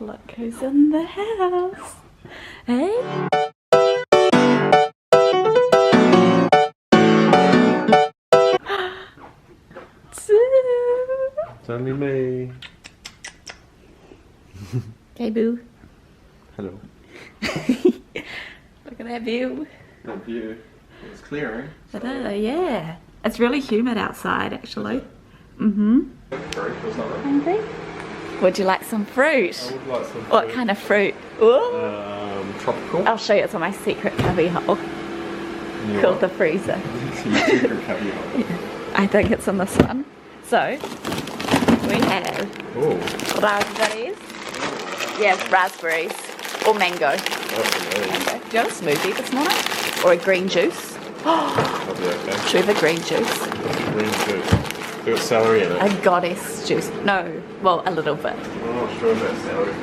Look who's in the house. Hey? It's only me. Hey, boo. Hello. Look at that view. That view. It's clearing. Yeah. It's really humid outside, actually. Fruit or something? Hungry? Would you like some fruit? I would like some fruit. What kind of fruit? Ooh. Tropical. I'll show you. It's on my secret cubby hole called the freezer. Secret cubby hole. Yeah. I think it's in this one. So, we have raspberries. Yeah, raspberries. Or mango. Mango. Do you have a smoothie this morning? Or a green juice? I'll be okay. Should we have a green juice? Green juice. Got celery in it. A goddess juice. No, well, a little bit. I'm not sure about celery.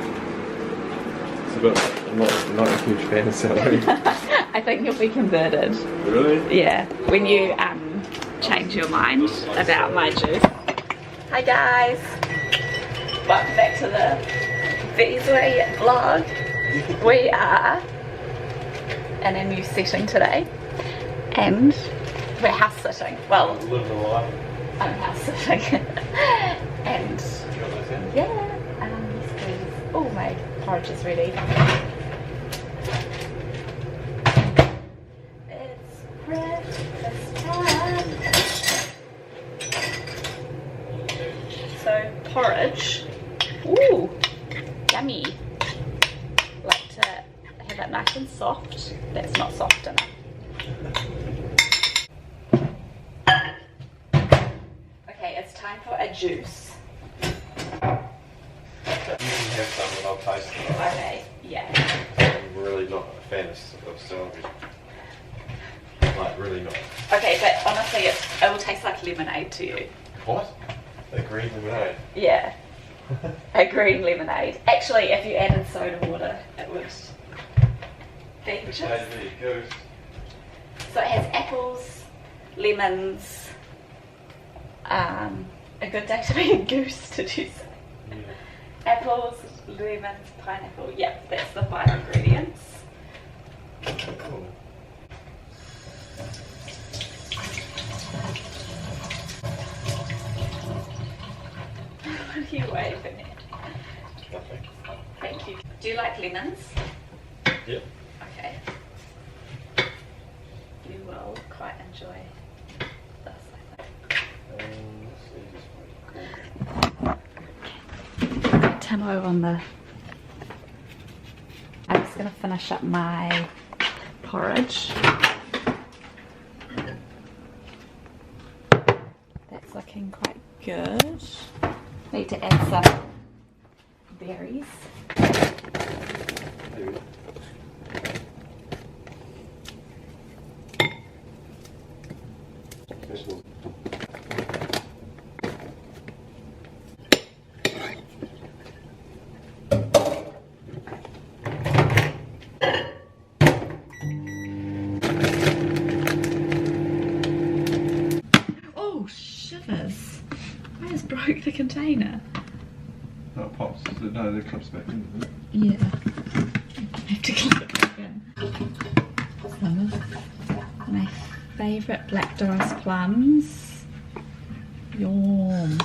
I'm not a huge fan of celery. I think you'll be converted. Really? Yeah, when you change your mind about my juice. Hi guys, welcome back to the vids vlog. We are in a new setting today, and we're house sitting. Well, Living the life. I'm house sitting, and yeah. Oh, my porridge is ready. It's breakfast time. So porridge. Ooh, yummy. Like to have it nice and soft. That's not soft enough. Okay, it's time for a juice. You can have some and I'll taste it. Okay, yeah. I'm really not a fan of celery. Like, really not. Okay, but honestly, it will taste like lemonade to you. What? A green lemonade? Yeah. A green lemonade. Actually, if you added soda water, it would be just. Maybe goose. So it has apples, lemons, a good day to be a goose, did you say? Yeah. Apples, lemons, pineapple. Yep, that's the 5 ingredients. Cool. What are you waving at? Nothing. Thank you. Do you like lemons? Yep. Okay. You will quite enjoy this, I think. Timo on the... I'm just going to finish up my porridge. That's looking quite good. Need to add some berries. Oh, shivers. I just broke the container. No, it pops. No, it clips back in, doesn't it? Yeah. I have to clip it back in. So, my favourite Black Doris plums. Yum.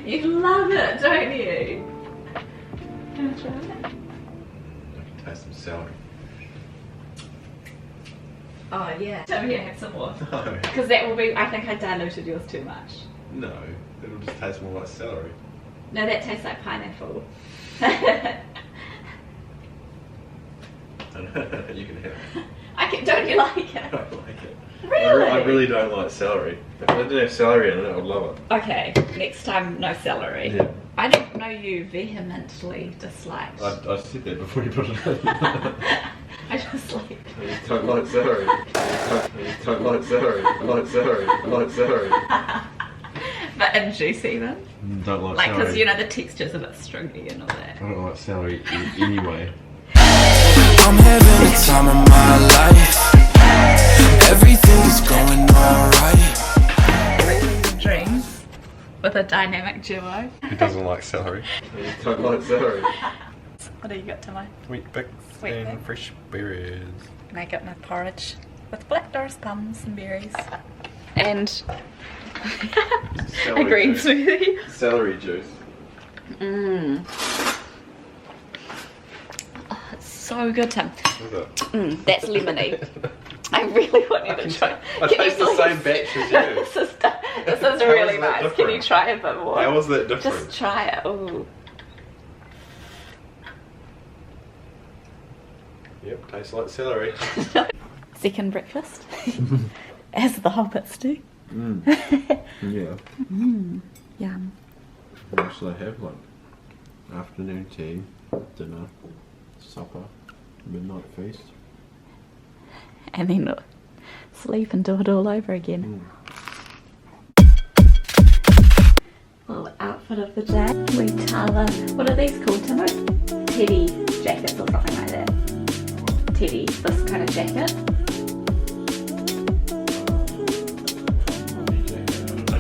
You love it, don't you? Can I try it? I can taste some celery. Oh yeah. Tell me to have some more. No. Because that will be, I think I diluted yours too much. No, it'll just taste more like celery. No, that tastes like pineapple. You can have it. Don't you like it? I don't like it. Really? I really don't like celery. If I didn't have celery in it, I would love it. Okay, next time no celery. Yeah. I didn't know you vehemently disliked. I said that before you put it in. I just like... I just don't like celery. I just don't like celery. I like celery. I like celery. But in juicy then? Don't like Like, celery. because you know the texture's a bit stringy and all that. I don't like celery anyway. I'm having the time of my life. Everything's going alright. Dreams with a dynamic duo. Who doesn't like celery? You don't like celery. What do you got to my Sweet bits Sweet and bits. fresh berries. And I got my porridge with black doris plums and berries. And a green smoothie. Celery juice. Mmm. Oh, it's so good, Tim. Is it? That's lemony. I really want you to try. I Can you taste the please- same batch as you. this is How really is that nice. Can you different? try a bit more? How was that different? Just try it. Ooh. Yep, tastes like celery. Second breakfast, as the hobbits do. Yeah. Yum. What should I have? Like afternoon tea, dinner, supper, midnight feast. And then sleep and do it all over again. Little outfit of the day. We Tala. What are these called, Timo? Teddy jackets or something like that. Teddy, this kind of jacket.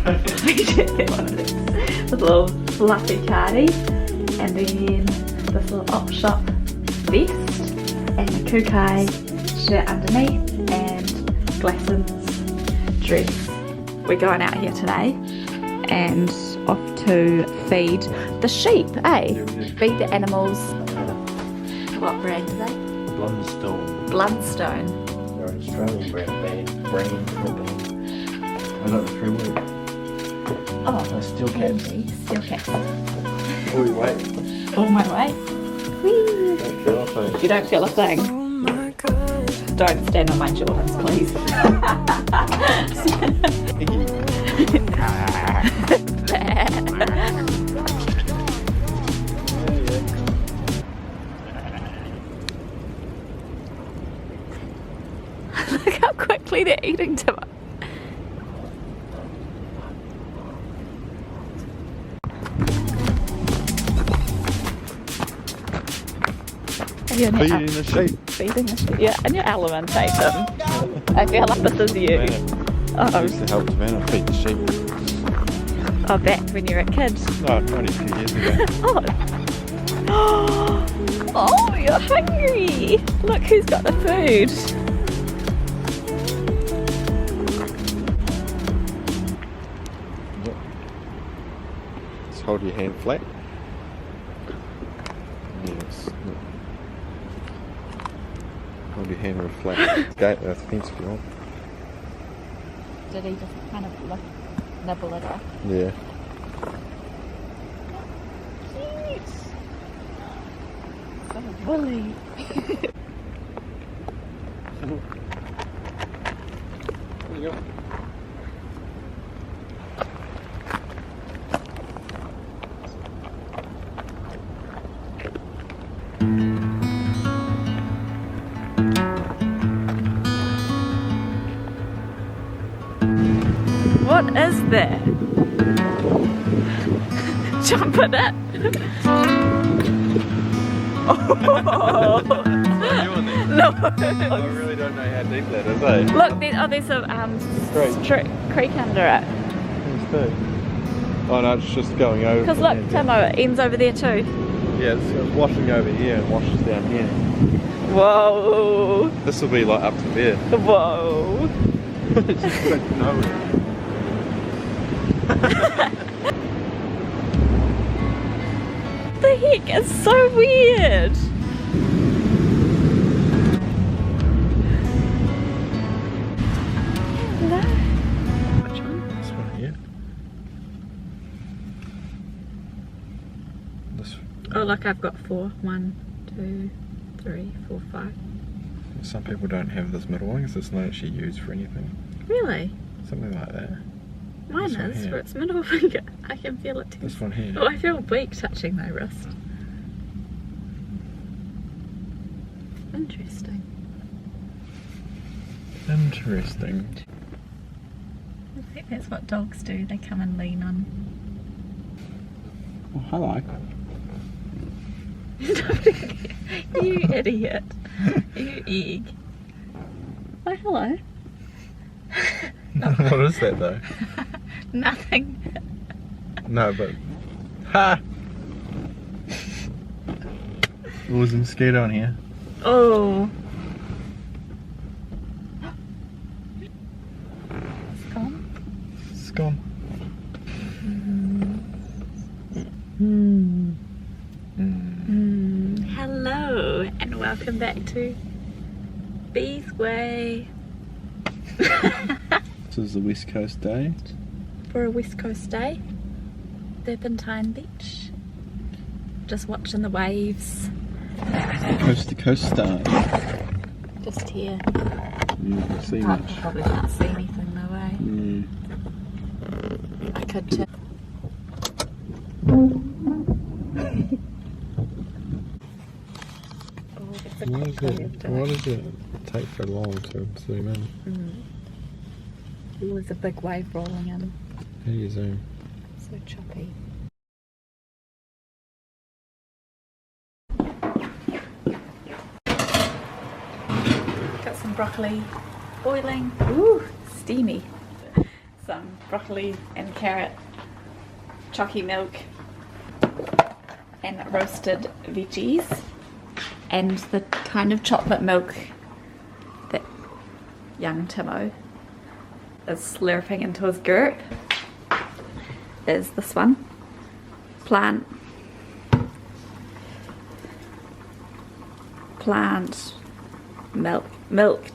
One of these. With a little fluffy cardi. And then this little op shop vest. And the kukai shirt underneath. And Glasson's dress. We're going out here today. And off to feed the sheep, eh? Feed the animals. What brand are they? Blundstone. Blundstone. They're an Australian brand company. I got 3 weeks. Oh, Steel caps. Steel caps. Oh, wait. All my way. Whee! Don't feel a thing. You don't feel a thing. Oh my God. Don't stand on my Jordans, please. Look how quickly they're eating to it. Feeding the sheep. Feeding the sheep. Yeah, and you're alimentation. I feel like this is you. I used to help Savannah feed the sheep. Oh, back when you were a kid. No, only a few years ago. Oh. Oh, you're hungry. Look who's got the food. Just hold your hand flat. Yes. Hold your hand real flat. Okay, that's fence if you want. Did he just kind of nibble it off? Yeah. Cute. So woolly. There you go. What is that? Jump in it. Oh. No. I really don't know how deep that is, eh? Look, there's a creek under it. Oh no, it's just going over. Because look, Timo, it ends over there too. Yeah, it's washing over here and washes down here. Whoa. This will be like up to there. Whoa. It's just going nowhere. The heck? It's so weird. No. Which one? This one here. This. Oh, look, I've got 4. 1, 2, 3, 4, 5. Some people don't have this middle one because it's not actually used for anything. Really? Something like that. Mine This one is here. for its middle finger. I can feel it too. This one here. Oh, I feel weak touching my wrist. Interesting. Interesting. I think that's what dogs do, they come and lean on. Oh, hello. You idiot. You egg. Oh, hello. What is that though? Nothing. No, but... Ha! There was a mosquito in here. Oh. It's gone. It's gone. Hello and welcome back to Bees Way. This is the West Coast day. For a West Coast day, Serpentine Beach. Just watching the waves. Coast to coast style. Just here. You can see I much. probably can't see anything though, eh? Yeah. I could too. Why does it take so long to zoom in? There's a big wave rolling in. How do you zoom? So choppy. Got some broccoli boiling. Ooh, steamy. Some broccoli and carrot, chalky milk, and roasted veggies, and the kind of chocolate milk that young Timo is slurping into his gurp is this one. Plant milk,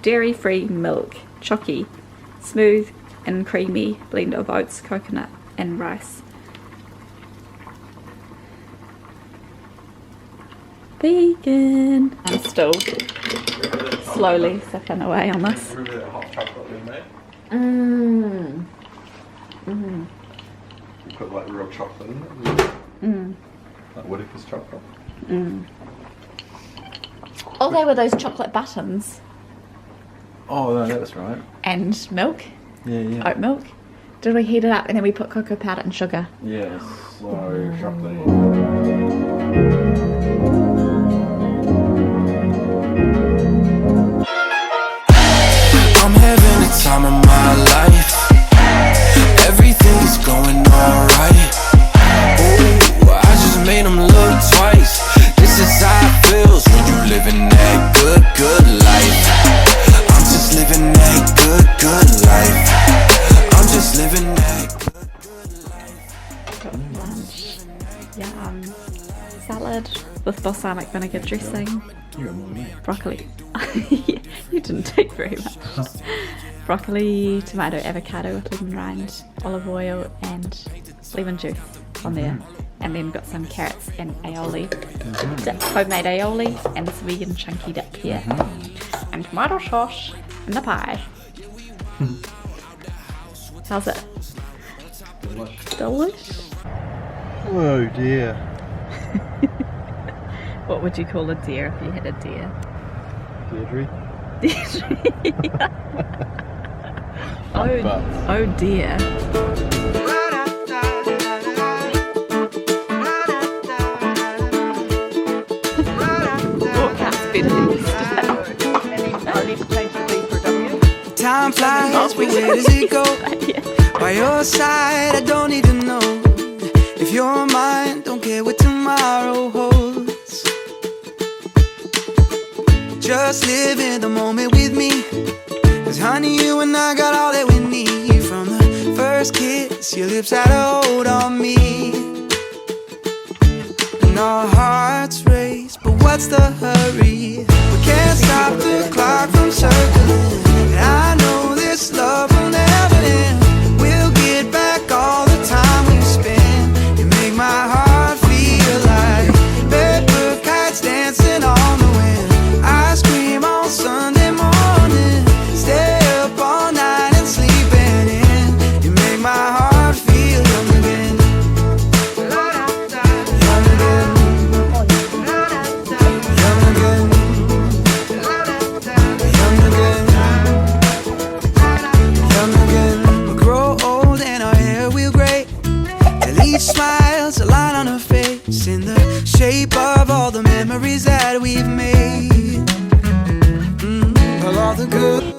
dairy-free milk, chalky, smooth and creamy blend of oats, coconut and rice. Vegan. I'm still slowly sipping away on this. Remember that hot chocolate we made? You put like real chocolate in it? Like Whittaker's chocolate? Oh, they were those chocolate buttons. Oh, no, that's right. And milk, Yeah. oat milk. Did we heat it up and then we put cocoa powder and sugar? Yeah, so chocolatey. I'm having the time of my life. Everything is going alright. Ooh, I just made them look twice. This is how it feels when you living that good life. I'm just living that good life. I'm just living that good life. Got lunch. Yum. Salad with balsamic vinegar dressing. You got more than me. Broccoli. You didn't take very much. Broccoli, tomato, avocado with lemon rind, olive oil and lemon juice on there. And then got some carrots and aioli. Dip, homemade aioli and this vegan chunky dip here. And tomato sauce in the pie. How's it? Delish. Oh dear. What would you call a deer if you had a deer? Deirdre? Oh dear. Time flies, but where does it go? By your side, I don't need to know. If you're mine, don't care what tomorrow holds. Just live in the moment with me. 'Cause honey, you and I got all that we need. From the first kiss, your lips had a hold on me. And our hearts race, but what's the hurry? We can't stop the clock from circling. And I know this love will never end. We'll get back all the time we spent. You make my heart feel like paper kites dancing on the wind. Ice cream on Sunday morning. Stay up all night and sleeping in. You make my heart feel young again. Young again. Young again. Young again. She smiles, a line on her face, in the shape of all the memories that we've made. Well, all the good.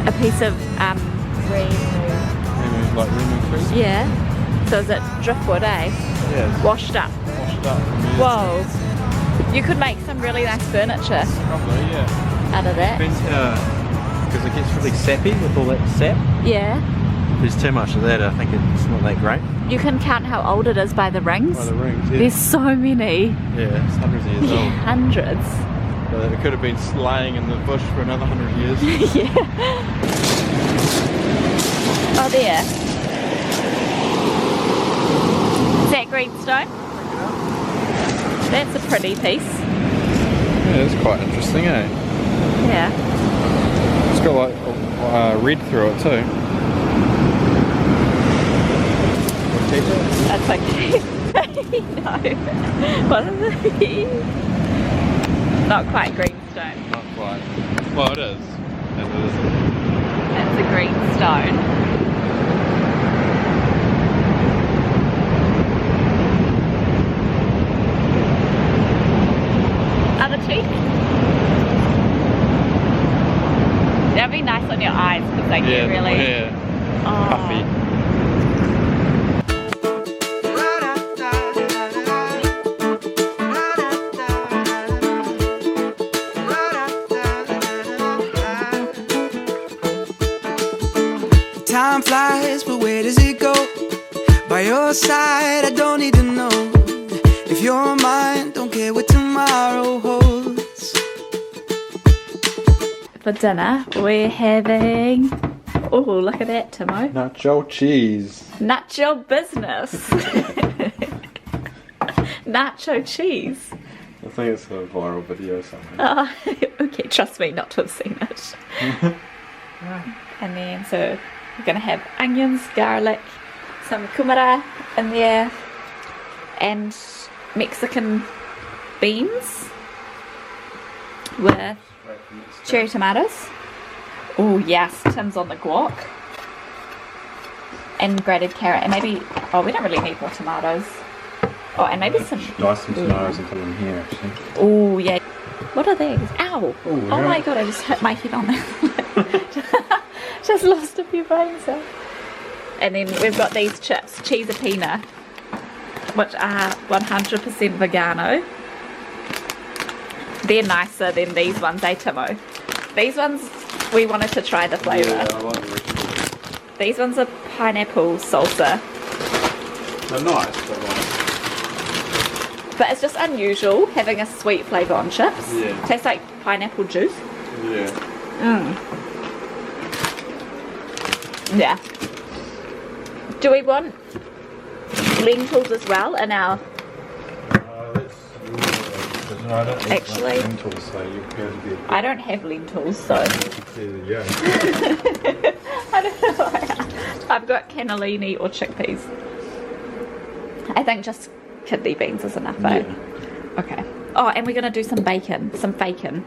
A piece of Like Remu trees? yeah. So is it driftwood, eh? Yeah. Washed up. Washed up. Whoa. You could make some really nice furniture Probably, yeah. out of that. Depends because it gets really sappy with all that sap. Yeah. If there's too much of that, I think it's not that great. You can count how old it is by the rings. By the rings, yeah. There's so many. Yeah, it's hundreds of years old. Hundreds. But it could have been laying in the bush for another 100 years. Yeah. Oh, there. Is that greenstone? That's a pretty piece. Yeah, it's quite interesting, eh? Yeah. It's got like red through it too. That's okay. No. What is it? Not quite greenstone. Not quite. Well, it is. And it isn't. That's a greenstone. Other teeth? That'd be nice on your eyes because they get really puffy. Time flies, but where does it go? By your side, I don't need to know. If you're mine, don't care what tomorrow holds. For dinner, we're having... Oh, look at that, Timo. Nacho cheese. Nacho business. Nacho cheese. I think it's a viral video or something. Oh, okay, trust me not to have seen it. And then, so we're going to have onions, garlic, some kumara in there, and Mexican beans with cherry tomatoes. Oh yes, Tim's on the guac. And grated carrot, and maybe, oh, we don't really need more tomatoes. Oh, and maybe some... Dice some tomatoes and put them here, actually. Oh yeah. What are these? Ow! Oh, Oh my god, I just hit my head on that. Just lost a few brain cells. And then we've got these chips, cheesapina, which are 100% vegano. They're nicer than these ones, eh, Timo? These ones, we wanted to try the flavour. Yeah, I like the recipe. These ones are pineapple salsa. They're nice, but like... But it's just unusual having a sweet flavour on chips. Yeah. Tastes like pineapple juice. Yeah. Yeah. Do we want lentils as well in our... I don't eat Actually, lentils, so you appear to be I don't have lentils, so... I don't know. I've got cannellini or chickpeas. I think just kidney beans is enough, eh? Yeah. Okay. Oh, and we're going to do some bacon. Some bacon.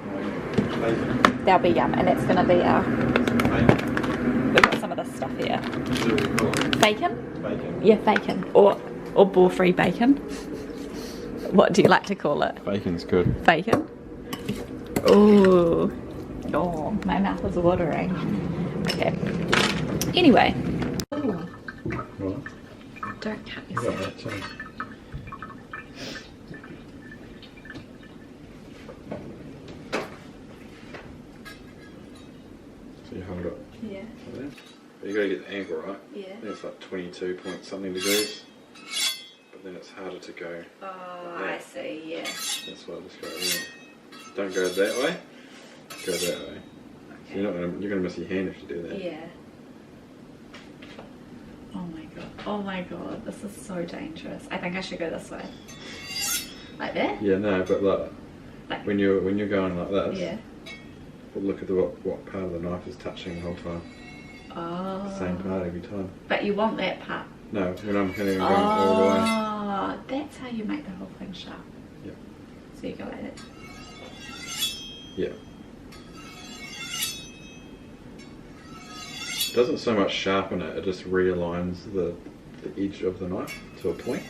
Bacon. That'll be yum. And it's going to be our... Bacon. We've got some of this stuff here. Bacon? Bacon. Yeah, bacon. Or boar-free bacon. What do you like to call it? Bacon's good. Bacon? Ooh. Oh, my mouth is watering. Okay. Anyway. Ooh. What? Don't cut Got yourself. that too. So you hold it. Yeah. Like that. But you gotta get the angle right. Yeah. I think it's like 22 point something degrees. But then it's harder to go. Oh, like I see, yeah. That's why I just go there. Don't go that way. Go that way. So you're gonna miss your hand if you do that. Yeah. Oh my god. Oh my god. This is so dangerous. I think I should go this way. Like that? Yeah, no, but look, Like, when you're going like this, yeah. we'll look at what part of the knife is touching the whole time. Oh. Same part every time. But you want that part. No, when I'm hitting and going all the way. Oh, that's how you make the whole thing sharp. Yep. So you go like that. Yeah. It doesn't so much sharpen it, it just realigns the edge of the knife to a point.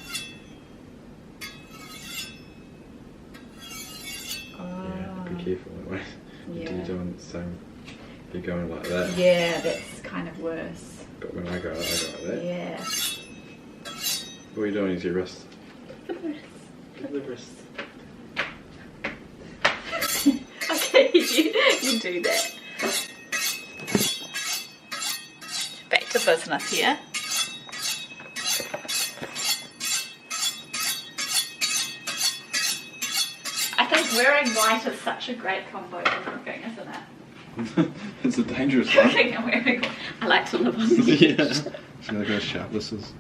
Yeah, be careful that way. Yeah. You're doing the same. You're going like that. Yeah, that's kind of worse. But when I go like that. Yeah. What are you doing? Use your wrist. The wrist. Give the wrist. Okay, you do that. Back to business here. I think wearing white is such a great combo for cooking, isn't it? It's a dangerous one. Cooking and wearing white. I like to live on the Yeah. edge. So I go sharp. This is.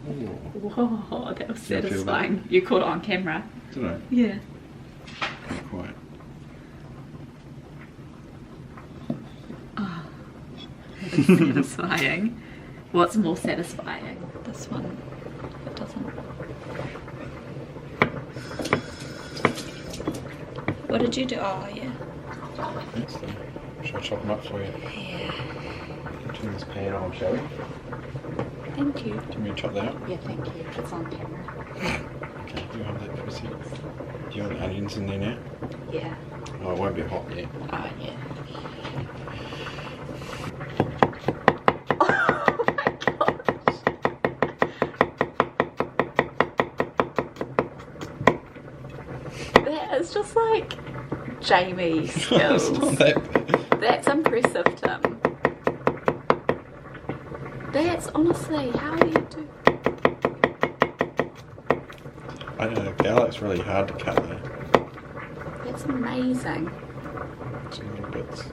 Whoa, that was You feel that? satisfying. You caught it on camera. Did I? Yeah. Not quite. Oh, that is satisfying. What's more satisfying? This one. It doesn't. What did you do? Oh, yeah. That's the. Should I chop them up for you? Yeah. Turn this pan on, shall we? Thank you. Do you want me to chop that up? Yeah, thank you. It's on camera. Okay, you have that for a second. Do you want the onions in there now? Yeah. Oh, it won't be hot yet. Oh, yeah. It's just like Jamie skills. It's not that bad. That's impressive, Tim. That's honestly, how do you do? I don't know, garlic's really hard to cut though. That's amazing. Two little bits.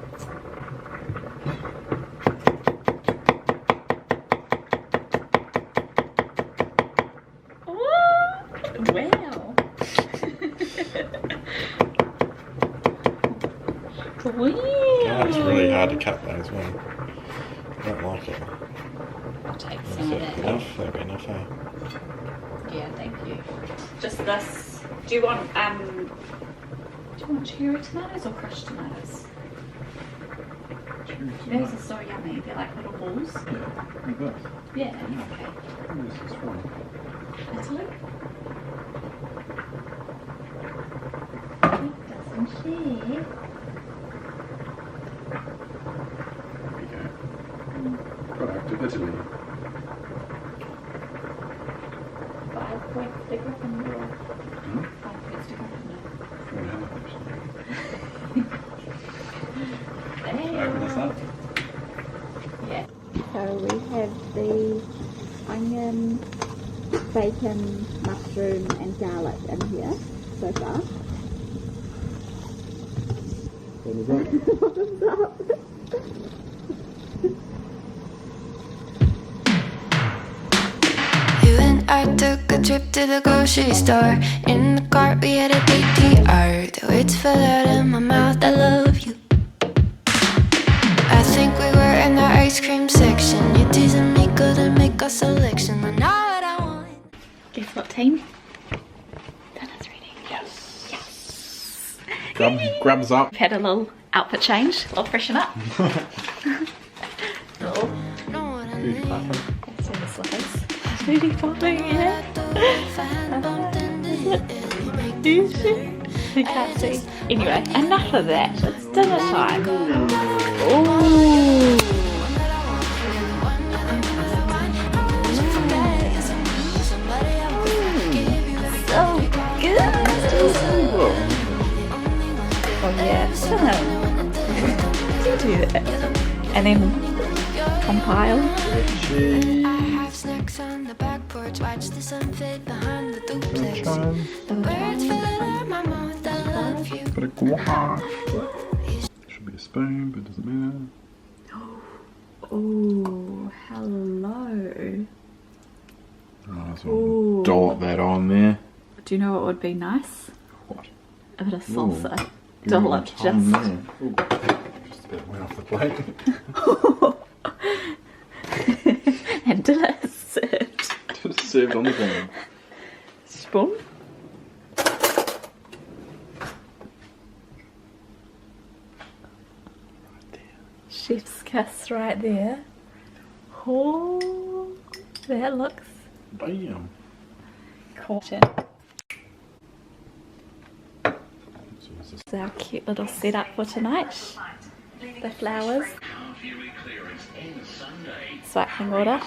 What? Wow. Garlic's really hard to cut though as well. I don't like it. I'll take Is some of that that. enough? That'd be enough, eh? Yeah, thank you. Just this. Do you want cherry tomatoes or crushed tomatoes? Those are so yummy. They're like little balls. Yeah, like this. Yeah. Okay. This is fine. Italy. Doesn't she? There we go. Product of Italy. 5 points to Gryffindor. Hmm? 5 points to Gryffindor. Open this up. Yeah. So we have the onion, bacon, mushroom and garlic in here so far. Bottoms up. You and I took a trip to the grocery store. In the cart we had a DTR. The words fell out of my mouth, I love you. I think we were in the ice cream section. You're teasing me, couldn't make a selection. I know what I want. Guess what, team? Dinner's ready. Yes. Yes. Grubs up. We've had a little outfit change, a little freshen up. Little. Know what I Beauty need. pattern. That's where the slippers. Beauty popping, yeah. You can't see. Anyway, enough of that. It's dinner time. Ooh. So good. Oh yeah, you do that. And then compile. Cheese. I have snacks on the back porch. Watch the sun fade behind the duplex. The words fell out of my mouth, I love you. Bit of gouache. Should be a spoon, but it doesn't matter. Oh, hello. Oh, so Ooh. dollop that on there. Do you know what would be nice? What? A bit of salsa. Give me Dollop, one time just. there. Ooh, just a bit went off the plate. And dinner is served. Just served on the ground. Spoon. Chef's kiss right there. Oh, that looks Bam. caution. Jesus. It's our cute little setup for tonight. The flowers. Sparkling water.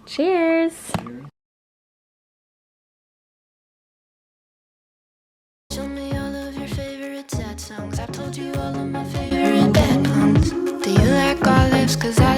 Cheers! Tell me all of your favorite sad songs. I've told you all of my favorite bad puns. Do you like olives? 'Cause I